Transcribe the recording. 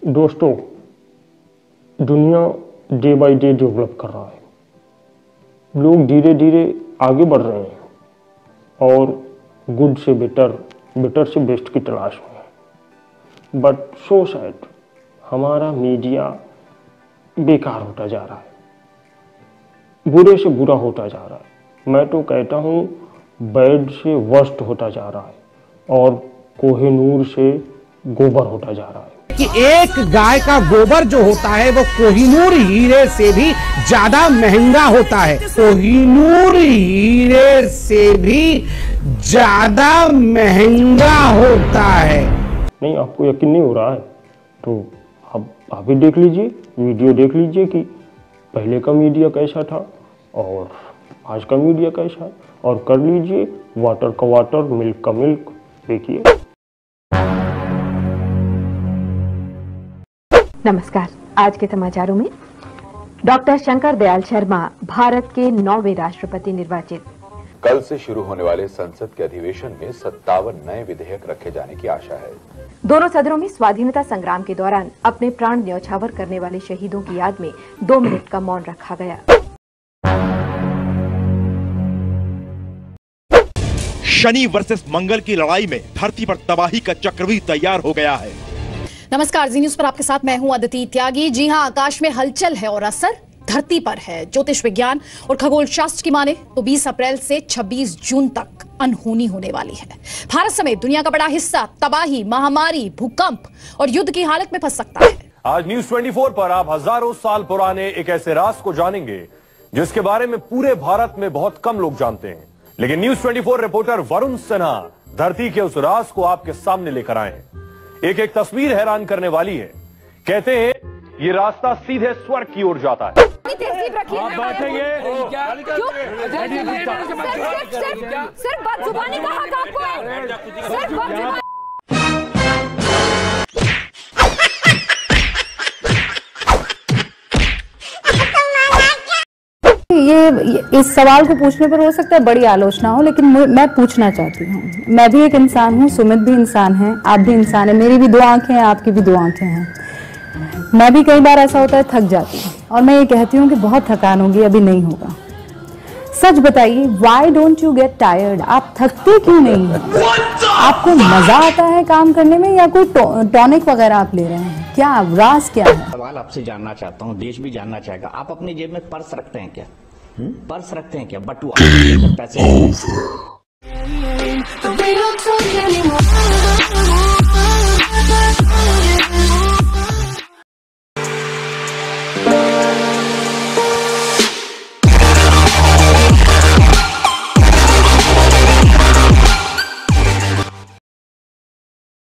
दोस्तों, दुनिया day by day develop कर रहा है। लोग धीरे धीरे आगे बढ़ रहे हैं और गुड से बेटर, बेटर से बेस्ट की तलाश में है। बट सो सैड, हमारा मीडिया बेकार होता जा रहा है, बुरे से बुरा होता जा रहा है। मैं तो कहता हूँ बैड से वर्स्ट होता जा रहा है और कोहिनूर से गोबर होता जा रहा है। कि एक गाय का गोबर जो होता है वो कोहिनूर हीरे से भी ज्यादा महंगा होता है। कोहिनूर हीरे से भी ज्यादा महंगा होता है। नहीं, आपको यकीन नहीं हो रहा है तो आप भी देख लीजिए, वीडियो देख लीजिए कि पहले का मीडिया कैसा था और आज का मीडिया कैसा है, और कर लीजिए वाटर का वाटर, मिल्क का मिल्क। देखिए। नमस्कार। आज के समाचारों में डॉक्टर शंकर दयाल शर्मा भारत के 9वें राष्ट्रपति निर्वाचित। कल से शुरू होने वाले संसद के अधिवेशन में 57 नए विधेयक रखे जाने की आशा है। दोनों सदनों में स्वाधीनता संग्राम के दौरान अपने प्राण न्यौछावर करने वाले शहीदों की याद में 2 मिनट का मौन रखा गया। शनि वर्सेस मंगल की लड़ाई में धरती पर तबाही का चक्रव्यूह तैयार हो गया है। नमस्कार, जी न्यूज पर आपके साथ मैं हूं अदिति त्यागी। जी हां, आकाश में हलचल है और असर धरती पर है। ज्योतिष विज्ञान और खगोल शास्त्र की माने तो 20 अप्रैल से 26 जून तक अनहोनी होने वाली है। भारत समेत दुनिया का बड़ा हिस्सा तबाही, महामारी, भूकंप और युद्ध की हालत में फंस सकता है। आज न्यूज 24 पर आप हजारों साल पुराने एक ऐसे राज को जानेंगे जिसके बारे में पूरे भारत में बहुत कम लोग जानते हैं, लेकिन न्यूज 24 रिपोर्टर वरुण सिन्हा धरती के उस राज को आपके सामने लेकर आए हैं। एक एक तस्वीर हैरान करने वाली है। कहते हैं ये रास्ता सीधे स्वर्ग की ओर जाता है। आप बैठेंगे? सिर्फ बदजुबानी का हक आपको है। ये इस सवाल को पूछने पर हो सकता है बड़ी आलोचना हो, लेकिन मैं पूछना चाहती हूँ। मैं भी एक इंसान हूँ, सुमित भी इंसान है, आप भी इंसान है। मेरी भी 2 आंखें हैं, आपकी भी 2 आंखें हैं। मैं भी कई बार ऐसा होता है थक जाती हूँ और मैं ये कहती हूँ कि बहुत थकान होगी, अभी नहीं होगा। सच बताइए, why don't you get tired? आप थकते क्यों नहीं हैं? आपको मजा आता है काम करने में या कोई टॉनिक वगैरह आप ले रहे हैं? क्या राज क्या है? सवाल आपसे जानना चाहता हूँ, देश भी जानना चाहेगा। आप अपनी जेब में पर्स रखते हैं क्या? पर्स रखते हैं क्या? बटुआ पैसे